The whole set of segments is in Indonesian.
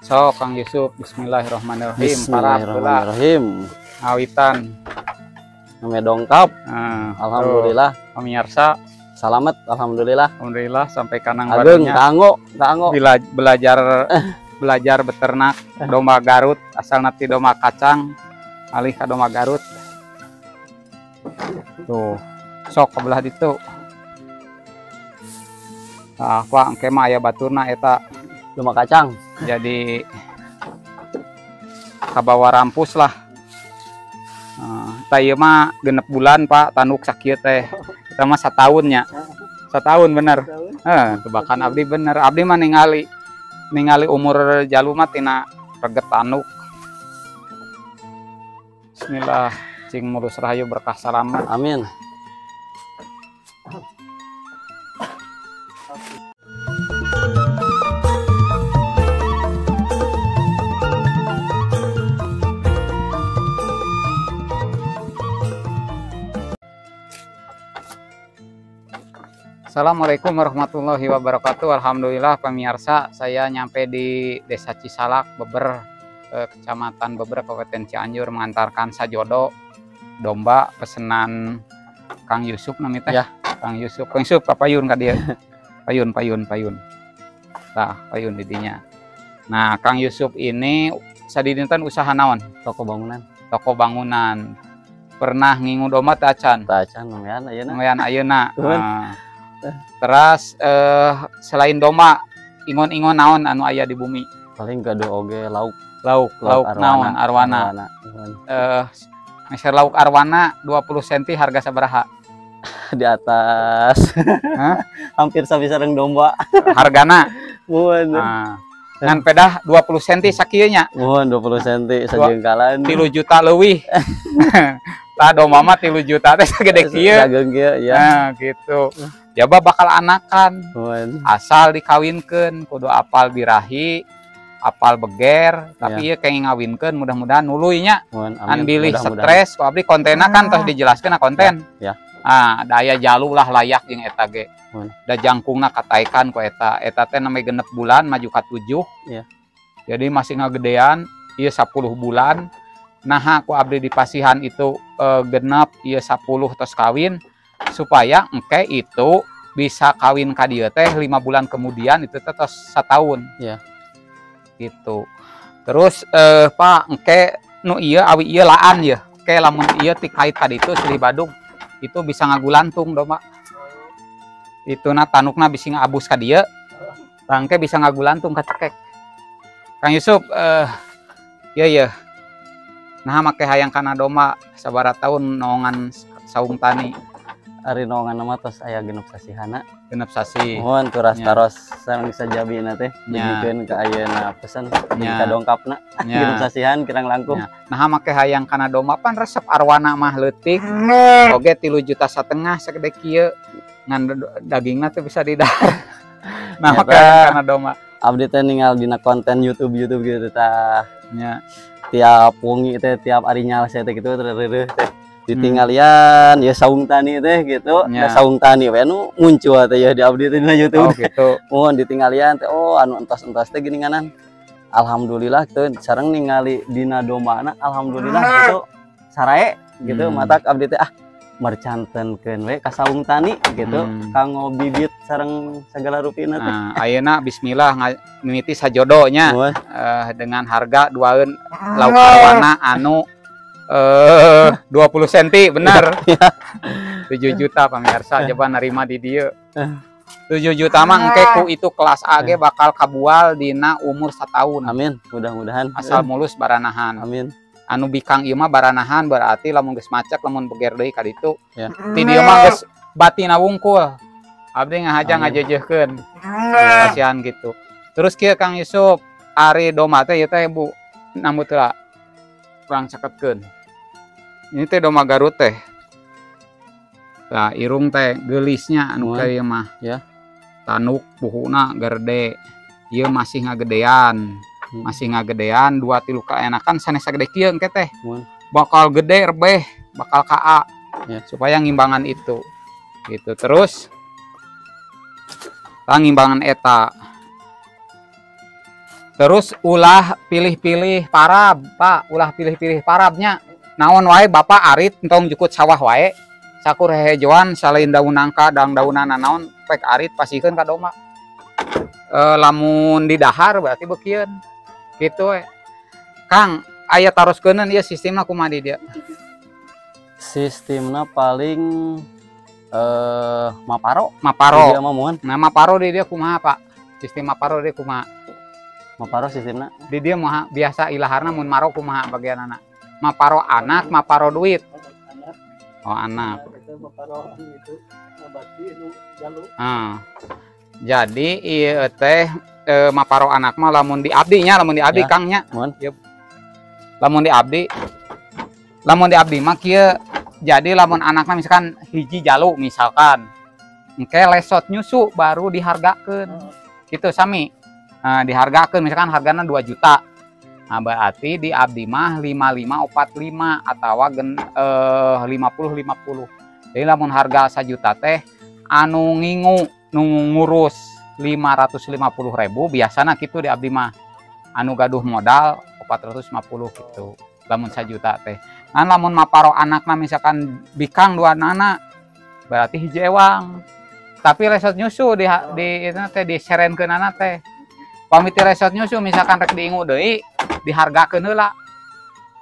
So, Kang Yusuf, bismillahirrahmanirrahim. Bismillahirrahmanirrahim. Awitan. Namanya dongkap. Alhamdulillah. Pemirsa, selamat. Alhamdulillah. Alhamdulillah sampai kanang Ageng, barunya. kanggo. Belajar beternak domba Garut, asal nanti domba kacang, alih ke domba Garut. Tuh, sok kebelah itu. Nah, Pak, engke mah aya baturna eta Domba kacang. jadi kabawa rampus lah. Tah mah 6 bulan Pak tanduk sakit teh. Kita mah 1 tahunnya. 1 tahun bener. Tebakan abdi bener. Abdi mah ningali umur jaluma tina reget tanduk. Bismillah, cing mulus rahayu berkah salamet. Amin. Assalamualaikum warahmatullahi wabarakatuh. Alhamdulillah pemirsa, saya nyampe di Desa Cisalak, Beber, Kecamatan Beber, Kabupaten Cianjur, mengantarkan sajodo domba pesanan Kang Yusuf namanya. Ya. Kang Yusuf papayun ka dia. Payun. Tah, payun didinya. Nah, Kang Yusuf ini sadidinten usaha naon? Toko bangunan. Toko bangunan. Pernah ngingu domba teh acan? Acan lumayan ayeuna. Lumayan ayeuna. Terus selain domba, ingon-ingon naon anu aya di bumi? Paling gado oge lauk naon arwana. Meser lauk arwana 20 cm harga sabaraha? Di atas. Hampir sabisareng domba. Hargana? Mun. Ngan pedah 20 cm sakieu nya. Mun 20 cm sajengkalan. 3 juta leuwih. Tah domba mah 3 juta teh sagede kieu. Dageng kieu ya. Nah, gitu. Jaba bakal anakan. Asal dikawinkeun kudu apal birahi, apal beger, tapi ieu kenging ngawinkeun mudah-mudahan nuluy nya. An bilih stres, ku abdi kontena kan tos dijelaskeun konten. Ya. Daya jalu lah layak jeung eta ge. Da jangkungna kataikan ku eta. Eta teh name 6 bulan maju ka 7. Ya. Jadi masih ngagedean, ieu 10 bulan. Nah, ku abdi di pasihan itu genep ieu 10 tos kawin. Supaya engke itu bisa kawin ka dieu teh 5 bulan kemudian itu teh tos 1 tahun. Ya. Gitu. Terus Pak engke nu ieu awi ieu laan ya. Engke lamun ieu ti kait ka ditu silih badung itu bisa ngagulantung domba. Itu na tanukna bisa ngabus ka dieu. Engke bisa ngagulantung ka cekek. Kang Yusuf iya. Nah make hayang kana domba sabaraha taun naongan saung tani. Ari naongan nama tos aya genep sasihana. Genep sasi. Mohon turas taros sareng sajabina teh dijikeun ka ayeuna pesen ka dongkapna. Genep sasihan kirang langkung. Nah make hayang kana domba pan resep arwana mah leutik. Oge 3,5 juta sagede kieu. Ngan dagingna teh bisa didahar. Nah make hayang kana domba. Abdi teh ningal dina konten YouTube gitu tah. Nya. Tiap wengi teh tiap ari nyala saya teh kitu tereureureuh teh. Ditinggalian ya saung tani teh gitu. Nah saung tani we nu muncul teh ya di abdi teh dina YouTube. Oh gitu. Mohon ditinggalian teh anu entos-entos teh geuninganan. Alhamdulillah kitu sareng ningali dina domana alhamdulillah gitu sarae gitu matak abdi teh mercantenkeun we ka saung tani gitu. Kanggo bibit sareng segala rupina teh. Ayeuna bismillah mimiti sajodonya dengan harga duaeun lauk arwana anu 20 cm bener. 7 juta pemirsa coba nerima di dieu. 7 juta mah engke ku itu kelas A ge bakal kabual dina umur 1 tahun. Amin, mudah-mudahan. Asal mulus baranahan. Amin. Anu bikang ieu mah baranahan berarti lamun geus macek lamun beger deui ka ditu. Ya. Ti dieu mah geus batina wungkul. Abdi ngahajang ngajejeuhkeun. Kasihan gitu. Terus kieu Kang Yusuf, ari domba teh ieu teh Bu nambut heula. Kurang caketkeun. Ini teh domba Garut teh. Nah, irung teh geulisnya anu kieu mah ya. Tanuk puhuna gerde. Ieu masih ngagedean. Masih ngagedean 2-3 kaenakan sanes sagede kieu engke teh. Bakal gede rebeh, bakal KA. Ya. Supaya ngimbangan itu. Gitu. Terus ngimbangan eta. Terus ulah pilih-pilih parab, Pak. Ulah pilih-pilih parabnya. Naon wae Bapak arit entong jukut sawah wae. Sakur hehejoan salin daun nangka dan daunana naon pek arit pasikeun ka domba. Lamun di dahar berarti beukeun. Gitu we. Kang, aya taroskeunun ieu sistemna kumaha di dieu? Sistemnya paling maparo. Maparo. Dia mohon. Nah, maparo di dia kumaha, Pak? Sistem maparo di kumaha? Maparo sistemnya. Di dia mah biasa ilaharna mun maro kumaha bagianana? Maparo anak, maparo duit. Oh, anak. Jadi ieu teh maparo anak mah lamun di abdi nya, lamun di abdi ya. Kangnya. Yep. Lamun di abdi mah kieu jadi lamun anakna misalkan hiji jalu misalkan engke lesot nyusu baru dihargakeun. Gitu sami. Dihargakeun misalkan hargana 2 juta. Nah, berarti di abdi mah 5545 atawa 5050. Jadi lamun harga 1 juta teh anu ngingu ngurus 550.000 biasana gitu di abdi mah. Anu gaduh modal 450 gitu. Lamun 1 juta teh. Nah, lamun maparo anakna misalkan bikang 2 anak berarti hiji ewang. Tapi resot nyusu di diserenkeun anak teh. Pamiti resot nyusu misalkan rek diingu deui dihargakeun heula.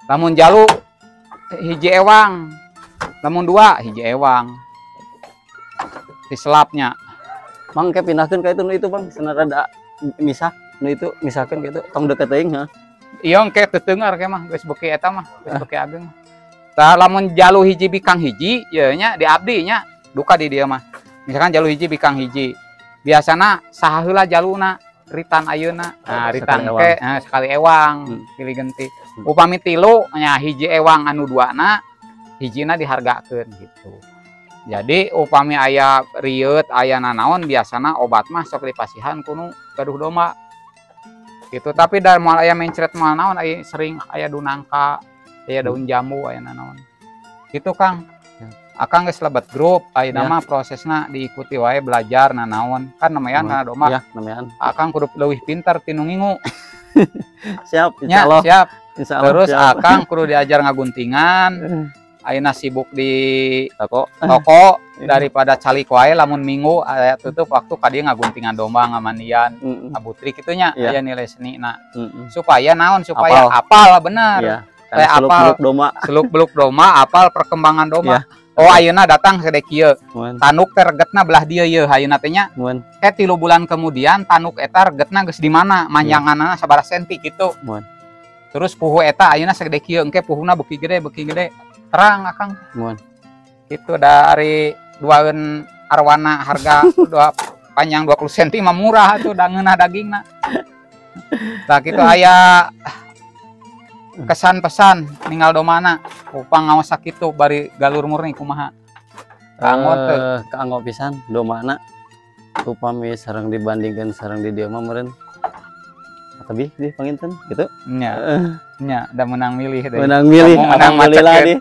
Lamun jalu hiji ewang. Lamun 2 hiji ewang. Diselapnya. Mang ke pindahkeun ka itu Bang, cenah rada misah. Nu itu misalkan gitu tong deket teuing ha. Iya engke teu teungar ke mah geus beuki eta mah, geus beuki ageng. Tah lamun jalu hiji bikang hiji ye nya di abdi nya duka di dieu mah. Misalkan jalu hiji bikang hiji. Biasana saha heula jaluna ritan ayeuna. Nah, ritan ke sekali ewang pilih genti. Upami 3 nya hiji ewang anu 2na hijina dihargakeun gitu. Jadi upami aya rieut aya nanaon biasana obat mah sok dipasihan kudu gaduh domba. Gitu. Tapi dari moal aya mencret moal naon aya sering aya dunangka, aya daun jambu aya nanaon. Gitu Kang. Akang geus lebet grup, ayeuna mah prosesna diikuti wae belajar nanaon. Kan namanya kana domba. Iya, namanya. Akang kudu leuwih pinter ti nu ngingu. Siap, insyaallah. Siap. Insyaallah. Terus akang kudu diajar ngaguntingan. Ayeuna sibuk di toko daripada calik wae lamun minggu aya tutup waktu ka dieu ngaguntingan domba ngamandian abutri kitu nya aya nilai senina. Supaya naon? Supaya apal bener. Iya. Kayak apal seluk-beluk domba, apal perkembangan domba. Oh ayeuna datang sedek kieu. Tanuk teh regetna belah dieu yeuh ayeuna teh nya. 3 bulan kemudian tanuk eta regetna geus di mana? Manjanganna sabaraha senti kitu. Terus puhu eta ayeuna segede kieu engke puhuna beuki gede. Terang akang. Itu dari duaeun arwana harga panjang 20 cm mah murah tuh da ngeunah dagingna. Tah kitu aya kesan pesan ninggal domana upang ngaos sakitu bari galur murni kumaha. Kaanggot teh kaanggo pisan domana upami sareng dibandingkeun sareng di dieu mah meureun tapi di panginten gitu nya da menang milih deh. Menang milih alhamdulillah di.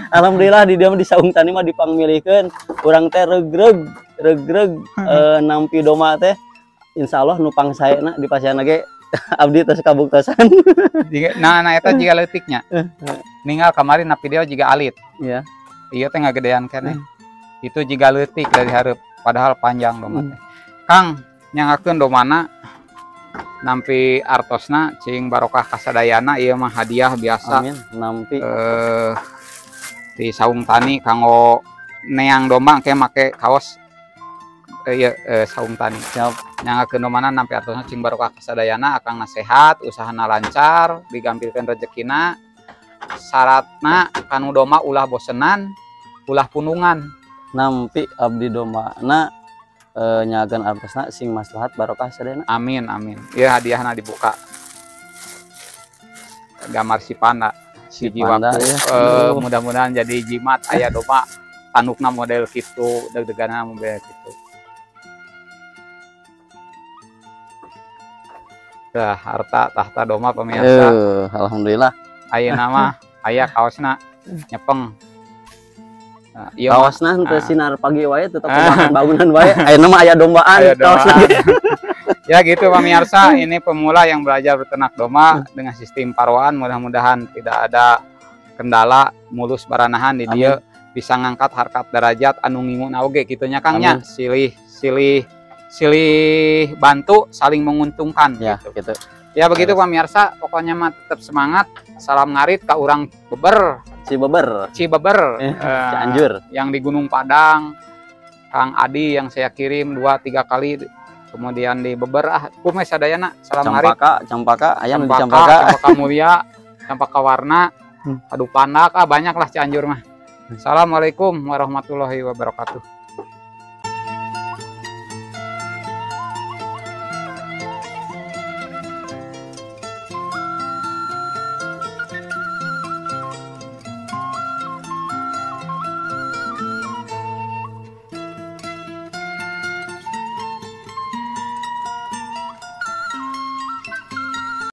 Alhamdulillah di dia mah di saung tani mah dipangmilihkeun urang teh regreg nampi doma teh insyaallah nu pangsaena di pasiana ge abdi tos kabuktosan. Nah eta jiga leutiknya. Ninggal kemarin napi dia jiga alit. Iya. Ieu teh ngagedean keneh. Itu jiga leutik dari hareup padahal panjang doma teh. Kang nyangakeun domana nampi artosna cing barokah kasadayana ieu mah hadiah biasa. Amin. Nampi di saung tani kanggo neang domba engke make kaos saung tani. Siap. Nyangakeun domana nampi artosna cing barokah kasadayana akang sehat, usahana lancar, digampilkeun rezekina. Syaratna kanu domba ulah bosenan, ulah punungan. Nampi abdi domana nyagakeun artosna sing maslahat barokah sadayana. Amin. Ieu hadiahna dibuka. Gambar si panda. Si jiwaku mudah-mudahan jadi jimat aya domba tanukna model kitu, deg-deganna model kitu. Tah harta tahta domba pemirsa. Alhamdulillah. Ayeuna mah aya kaosna nyepeng. Kaosna teu sinar pagi wae tetep makan bangunan wae. Ayeuna mah aya dombaan kaosna. Ya gitu pemirsa, ini pemula yang belajar berternak domba dengan sistem paruan, mudah-mudahan tidak ada kendala, mulus baranahan di dia, bisa ngangkat harkat derajat anu ngingun oge kitunya Kang nya. Silih bantu saling menguntungkan Ya, gitu. gitu. Ya begitu pemirsa, pokoknya mah tetap semangat. Salam ngarit ka urang Beber, Cibeber, Cianjur, yang di Gunung Padang. Kang Adi yang saya kirim 2-3 kali, kemudian di Beber kumes sadayana. Salam ngarit. Campaka, ayam di Campaka Mulia, Campaka Warna, Padu Pandak, banyak lah Cianjur mah. Assalamualaikum warahmatullahi wabarakatuh.